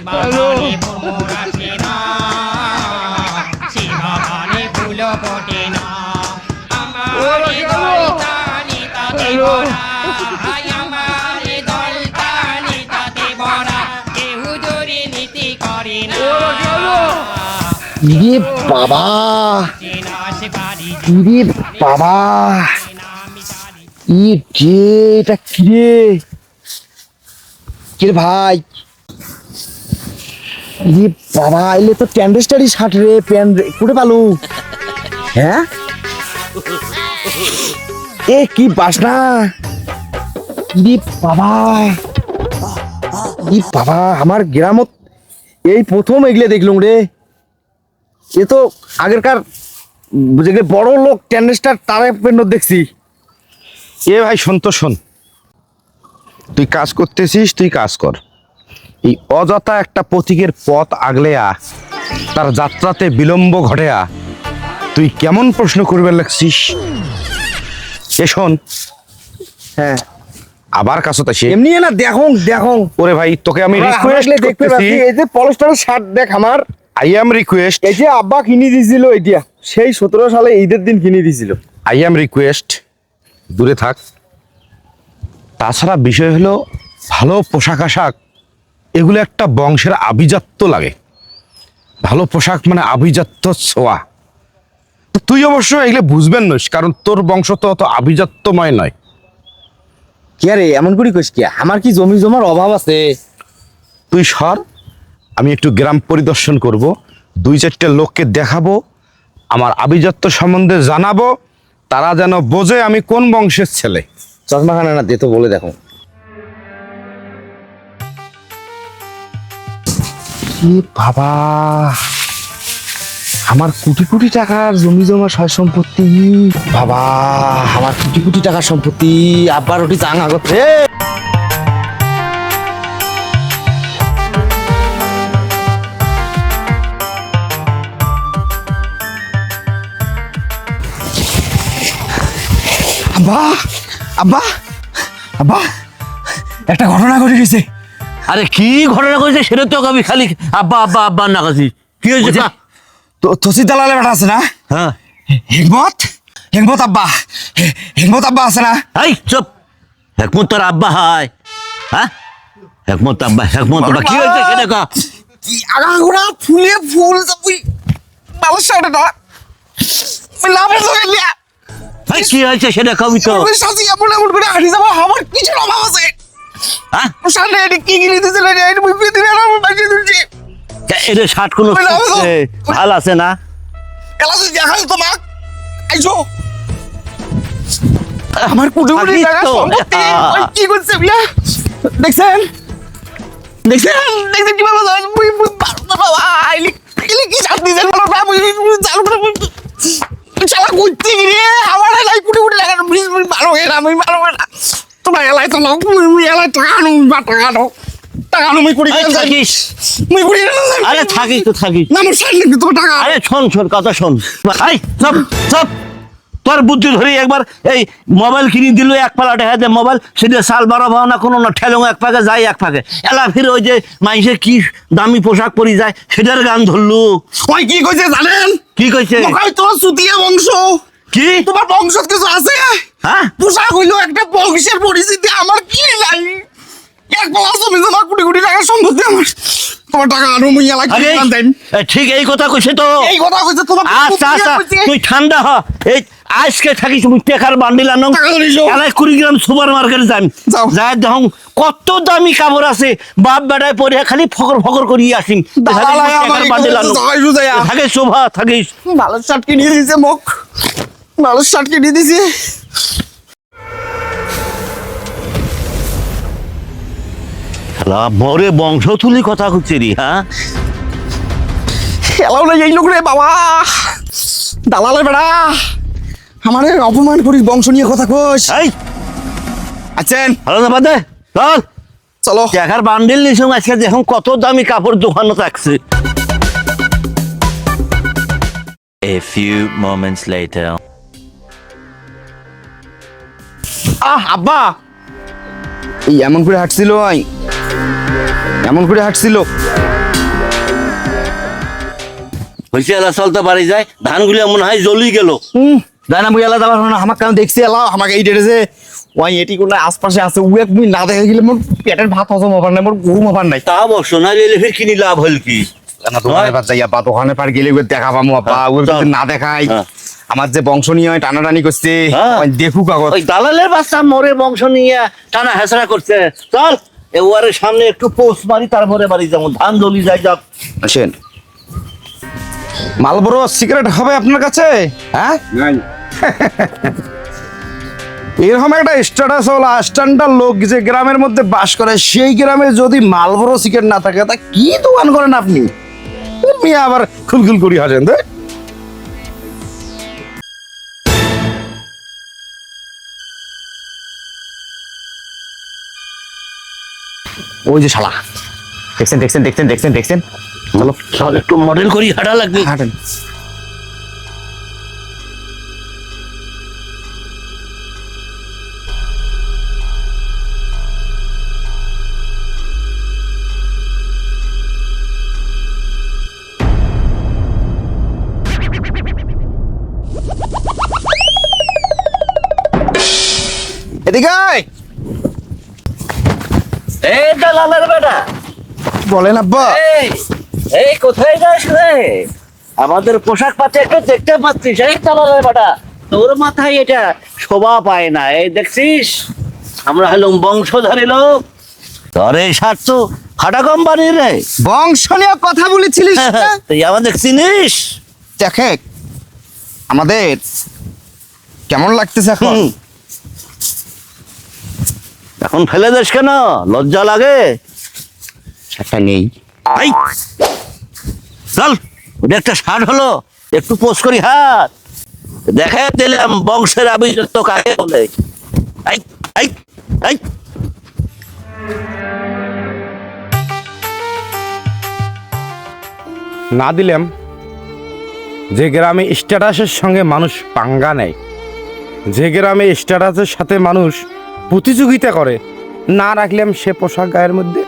Hello hello ইরে বাবা, ইরে বাবা, এটা কিরে কিরে ভাই, ইরে বাবা, এলে তো ট্যান্ডেস্টারি শার্ট রে, প্যান্ট কোটে পালু? হ্যাঁ, এ কি বাসনা, ইরে বাবা, ইরে বাবা, আমার গ্রামত এই প্রথম এগুলো দেখলুম রে। এ তো আগেরকার যেগুলো বড় লোক ট্যান্ডেস্টার তারে পেন্ট দেখছি। এ ভাই সন্তোষ, শোন, তুই কাজ করতেছিস, তুই কাজ কর। এই অযথা একটা পথিকের পথ আগলেয়া তার যাত্রাতে বিলম্ব ঘটেয়া তুই কেমন প্রশ্ন করবে লাগছিস? এ শোন, হ্যাঁ, আবার কাছতে আসে এমনি না, দেখো ওরে ভাই, তোকে আমি রিকোয়েস্ট দেখতে করতেছি, পাচ্ছি এই যে পলিস্টারের শার্ট দেখ আমার, আই এম রিকোয়েস্ট, এই যে আব্বা কিনে দিয়েছিল, এইটা সেই 17 সালে ঈদের দিন কিনে দিয়েছিল। আই এম রিকোয়েস্ট, দূরে থাক। তাছাড়া বিষয় হলো, ভালো পোশাক আশাক এগুলো একটা বংশের আভিজাত্য লাগে। ভালো পোশাক মানে আভিজাত্য ছোঁয়া। তো তুই অবশ্য এগুলো বুঝবেন না, কারণ তোর বংশ তো অত আভিজাত্যময় নয়। কি আরে এমন করি কইস কি, আমার কি জমি জমার অভাব আছে? তুই সর, আমি একটু গ্রাম পরিদর্শন করব, 2-4টে লোককে দেখাবো, আমার আভিজাত্য সম্বন্ধে জানাবো, তারা যেন বোঝে আমি কোন বংশের ছেলে। চশমাখানা না দে তো, বলে দেখো। এ বাবা, আমার কোটি কোটি টাকার জমি জমা সয় সম্পত্তি, বাবা, আমার কোটি কোটি টাকার সম্পত্তি, আব্বার ওটি চাঙা করতে। আব্বা, আব্বা, আব্বা, একটা ঘটনা ঘটে গেছে। আরে কি ঘটনা করেছে সেটা তো আমি খালি আব্বা আব্বা আব্বা না কাছি। কি হয়েছে? তো তসি দালালে বেটা আছে না, হ্যাঁ, হেকমত, হেকমত আব্বা, হেকমত আব্বা আছে না? এই চুপ, হেকমত তোর আব্বা হয়? হ্যাঁ, হেকমত আব্বা, হেকমত আব্বা, কি হয়েছে সেটা কা? কি আগাগোড়া ফুলে ফুল তুই বাবার সাইডে না লাভে ধরে এই কি হয়েছে সেটা কবি তো। ওই সাজি এমন এমন করে হাঁটি যাবো, আমার কিছু অভাব আছে। হ্যাঁ, ও সামনে এটি কি গিলি দিছিল রে, এটি মুই পৃথিবী আর আমার বাকি দিছি। এটা ষাট কোনো ভাল আছে না? এলা তুই দেখাল তো মা, আইছো আমার কুটি কুটি টাকা সম্পত্তি, ওই কি করছে বিয়া, দেখছেন দেখছেন দেখছেন কি বাবা, মুই মুই পারো না বাবা, আইলি আইলি কি সাথ দিছেন বলো না, মুই চালু করে চালা করতে গিয়ে আমার এলাই কুটি কুটি টাকা প্লিজ, মুই ভালো হয়ে না, মুই ভালো হয়ে না, তোমার এলাই তো লোক, মুই এলাই টাকা নো, বা টাকা নো, টাকা নো, মুই কুড়ি এই থাকিস, মুই কুড়ি আরে থাকিস তো থাকিস। না, মুই সাইড লিখবি তোমার টাকা। আরে শোন শোন কথা শোন, এই সব সব তোর বুদ্ধি ধরে একবার এই মোবাইল কিনে দিল, এক পালা দেখা যায় মোবাইল, সেটা সাল বারো ভাওনা কোনো না, ঠেলং এক পাকে যায় এক পাকে, এলা ফিরে ওই যে মানুষের কি দামি পোশাক পরি যায় সেটার গান ধরলু। ওই কি কইছে জানেন? কি কইছে? ওই তোর সুতিয়া বংশ, কি তোমার বংশ কিছু আছে? হ্যাঁ, পোশাক হইলো একটা বংশের পরিচিতি, আমার কি নাই, এক পালা জমি জমা কোটি কোটি টাকা সম্পত্তি আমার, তোমার টাকা আনো, মুই এলা কি আরে দেন, ঠিক এই কথা কইছে তো। এই কথা কইছে তোমার। আচ্ছা আচ্ছা, তুই ঠান্ডা হ, এই আজকে থাকিস মুই টেকার বান্ডিল আনো, টাকা ধরিস। এলাই 20 গ্রাম সুপার মার্কেটে যাই, যাও। যাই দেখুন কত দামি কাপড় আছে, বাপ বেটায় পরে খালি ফকর ফকর করিয়ে আসিম, দালালাই আমার বান্ডিল আনো, থাকে শোভা থাকিস। ভালো শার্ট কিনে দিয়েছে মুখ, ভালো শার্ট কিনে দিয়েছে। মরে বংশ তুলি কথা হচ্ছে রে। হ্যাঁ, খেলাও না এই লোক রে বাবা, দালালে বেড়া আমার অপমান করিস, বংশ নিয়ে কথা কইস। এই আছেন ভালো না বাদে, চল চলো। টেকার বান্ডিল নিছ আজকে দেখুন কত দামি কাপড় দোকানে থাকছে। A few moments later. আব্বা, এই এমন করে হাঁটছিল, এমন করে হাঁটছিল, হয়েছে এলা চলতে পারি যায়, ধানগুলো মনে হয় জ্বলি গেল। জানা মুই এলা যাবার না আমাকে কেন দেখছি এলা আমাকে এই ডেটেছে ওই এটি কোন আশপাশে আছে উয়ে মুই না দেখে গেলে মোর পেটের ভাত হজম হবার নাই মোর গরু হবার নাই তা অবশ্য না গেলে ফির কিনি লাভ হল কি? না দোকানে পার যাই আব্বা দোকানে পার গেলে ওই দেখা পামু আব্বা ওই চল। না দেখাই হ্যাঁ। আমার যে বংশ নিয়ে টানাটানি করছে হ্যাঁ। ওই দেখুক আগত ওই দালালের বাচ্চা মরে বংশ নিয়ে টানা হেসড়া করছে। চল এবারে সামনে একটু পোস্ট মারি, তারপরে বাড়ি যাবো, ধান জ্বলি যাই যাক। আসেন মালবরো সিগারেট হবে আপনার কাছে? হ্যাঁ, এরকম একটা স্ট্যাটাস হলো স্ট্যান্ডার্ড লোক যে গ্রামের মধ্যে বাস করে, সেই গ্রামে যদি মালবরো সিগারেট না থাকে তা কি দোকান করেন আপনি? মেয়ে আবার খুলখুল করি হাসেন তো। ওই যে শালা দেখছেন দেখছেন দেখছেন দেখছেন দেখছেন চলো চল একটু মডেল করি, হাঁটা লাগবে। হাঁটেন এদিকে আয়। এই দালালের বেটা, বলেন আব্বা এই এই কোথায় যাস রে? আমাদের পোশাক পাতি একটু দেখতে পাচ্ছিস? এই দালালের বেটা, তোর মাথায় এটা শোভা পায় না। এই দেখছিস আমরা হলাম বংশধারী লোক, তোর এই শার্ট তো ফাটা কোম্পানির রে। বংশ নিয়ে কথা বলেছিলিস না? তুই আমাদের চিনিস? দেখে আমাদের কেমন লাগতেছে এখন? হুম। এখন ফেলে দিস কেন? লজ্জা লাগে? একটা নেই আই চল, ওটা একটা শার্ট হলো, একটু পোষ করি হাত, দেখে দিলাম বংশের আভিজাত্য কাকে বলে। আই আই আই না দিলাম যে গ্রামে স্ট্যাটাসের সঙ্গে মানুষ পাঙ্গা নেয়, যে গ্রামে স্ট্যাটাসের সাথে মানুষ প্রতিযোগিতা করে, না রাখলাম সে পোশাক গায়ের মধ্যে।